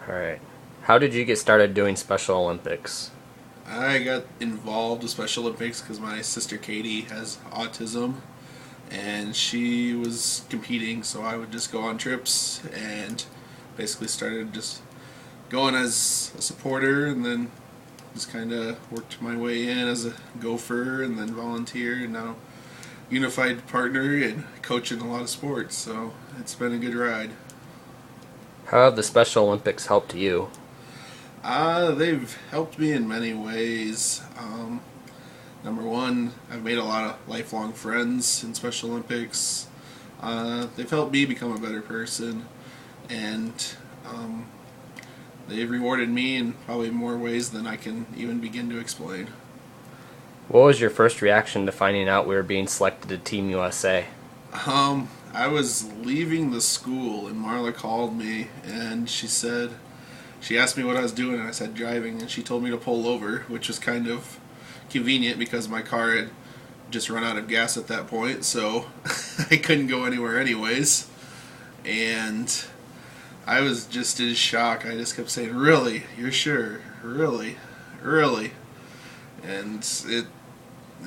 All right. How did you get started doing Special Olympics? I got involved with Special Olympics because my sister Katie has autism and she was competing, so I would just go on trips and basically started just going as a supporter and then just kind of worked my way in as a gopher and then volunteer and now unified partner and coaching a lot of sports, so it's been a good ride. How have the Special Olympics helped you? They've helped me in many ways. Number one, I've made a lot of lifelong friends in Special Olympics. They've helped me become a better person, and um, they've rewarded me in probably more ways than I can even begin to explain. What was your first reaction to finding out we were being selected to Team USA? I was leaving the school, and Marla called me, and she asked me what I was doing, and I said driving, and she told me to pull over, which was kind of convenient because my car had just run out of gas at that point, so I couldn't go anywhere anyways. And I was just in shock. I just kept saying, "Really? You're sure? Really? Really?" And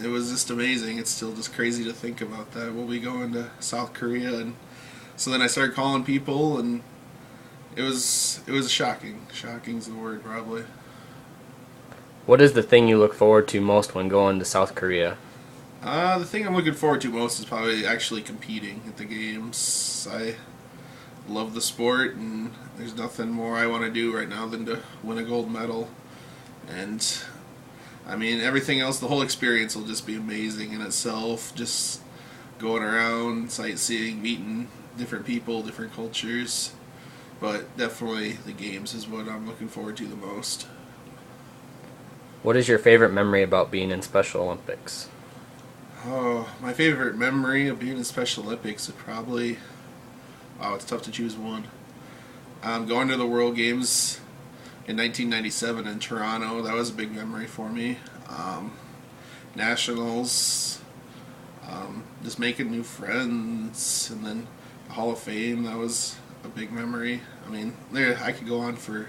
it was just amazing. It's still just crazy to think about that. We'll be going to South Korea, and so then I started calling people, and it was shocking. Shocking's the word, probably. What is the thing you look forward to most when going to South Korea? The thing I'm looking forward to most is probably actually competing at the games. I love the sport, and there's nothing more I want to do right now than to win a gold medal. And I mean, everything else, the whole experience will just be amazing in itself. Just going around, sightseeing, meeting different people, different cultures. But definitely the games is what I'm looking forward to the most. What is your favorite memory about being in Special Olympics? Oh, my favorite memory of being in Special Olympics would probably, wow, it's tough to choose one. Going to the World Games in 1997 in Toronto, that was a big memory for me. Nationals, just making new friends, and then the Hall of Fame, that was a big memory. I mean, I could go on for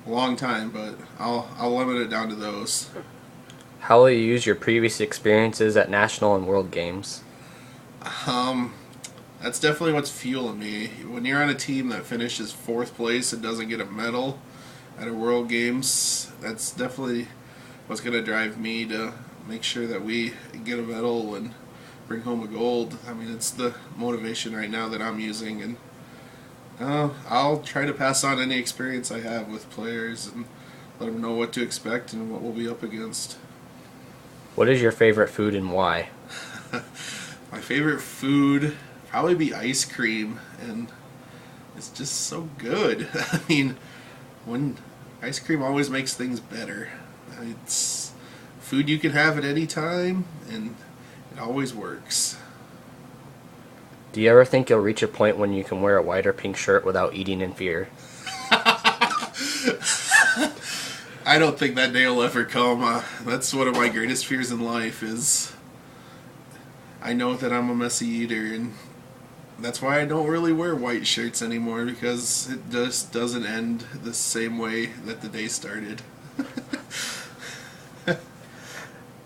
a long time, but I'll limit it down to those. How will you use your previous experiences at National and World Games? Um, that's definitely what's fueling me. When you're on a team that finishes fourth place and doesn't get a medal at a World Games, that's definitely what's going to drive me to make sure that we get a medal and bring home a gold. I mean, it's the motivation right now that I'm using, and I'll try to pass on any experience I have with players and let them know what to expect and what we'll be up against. What is your favorite food and why? My favorite food probably be ice cream, and it's just so good. I mean, when ice cream always makes things better. It's food you can have at any time, and it always works. Do you ever think you'll reach a point when you can wear a white or pink shirt without eating in fear? I don't think that day will ever come. That's one of my greatest fears in life is I know that I'm a messy eater, and that's why I don't really wear white shirts anymore, because it just doesn't end the same way that the day started.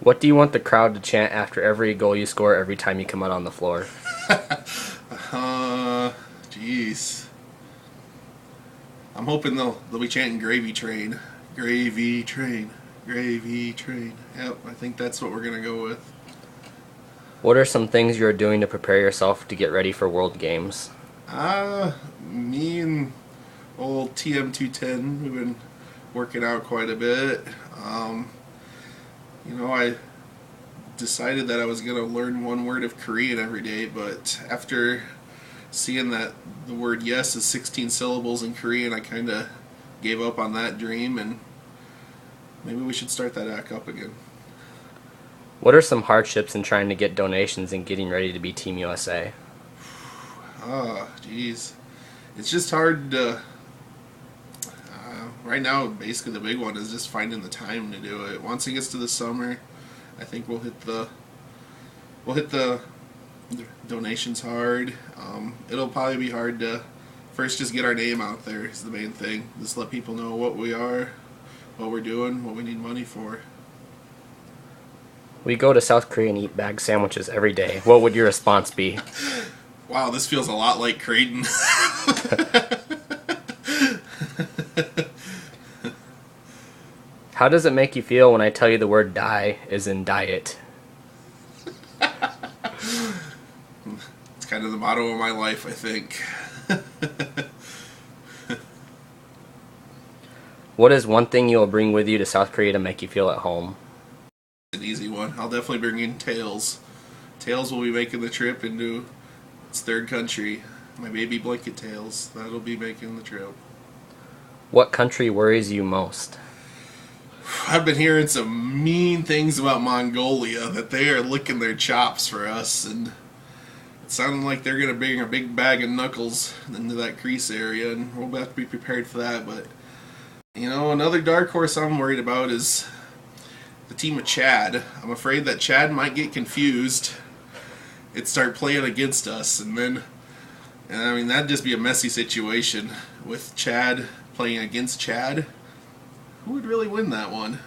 What do you want the crowd to chant after every goal you score every time you come out on the floor? Jeez. I'm hoping they'll be chanting "Gravy Train, Gravy Train, Gravy Train." Yep, I think that's what we're gonna go with. What are some things you're doing to prepare yourself to get ready for World Games? Me and old TM210, we've been working out quite a bit. I decided that I was going to learn one word of Korean every day, but after seeing that the word yes is 16 syllables in Korean, I kind of gave up on that dream, and maybe we should start that back up again. What are some hardships in trying to get donations and getting ready to be Team USA? Jeez. It's just hard to. Right now, basically, the big one is just finding the time to do it. Once it gets to the summer, I think we'll hit the donations hard. It'll probably be hard to first just get our name out there is the main thing. Just let people know what we are, what we're doing, what we need money for. We go to South Korea and eat bag sandwiches every day. What would your response be? Wow, this feels a lot like Creighton. How does it make you feel when I tell you the word die is in diet? It's kind of the motto of my life, I think. What is one thing you will bring with you to South Korea to make you feel at home? An easy one. I'll definitely bring in Tails. Tails will be making the trip into its third country. My baby blanket Tails. That'll be making the trip. What country worries you most? I've been hearing some mean things about Mongolia, that they are licking their chops for us, and it sounded like they're going to bring a big bag of knuckles into that crease area, and we'll have to be prepared for that. But, you know, another dark horse I'm worried about is the team of Chad. I'm afraid that Chad might get confused and start playing against us, and I mean, that'd just be a messy situation with Chad playing against Chad. Who would really win that one?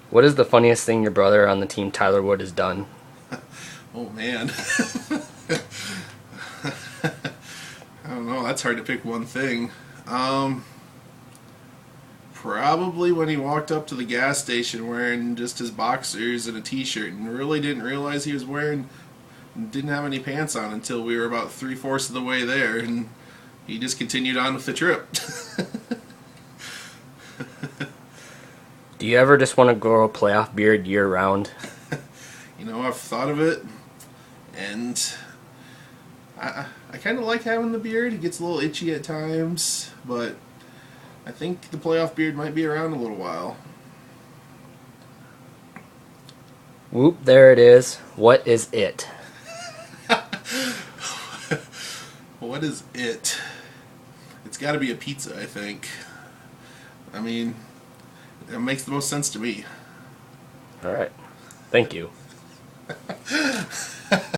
What is the funniest thing your brother on the team Tyler Wood has done? Oh man. I don't know, that's hard to pick one thing. Probably when he walked up to the gas station wearing just his boxers and a t-shirt and really didn't realize he was didn't have any pants on until we were about 3/4 of the way there, and he just continued on with the trip. Do you ever just want to grow a playoff beard year round? You know, I've thought of it, and I kind of like having the beard. It gets a little itchy at times, but I think the playoff beard might be around a little while. Whoop, there it is. What is it? What is it? It's got to be a pizza, I think. I mean, it makes the most sense to me. All right. Thank you.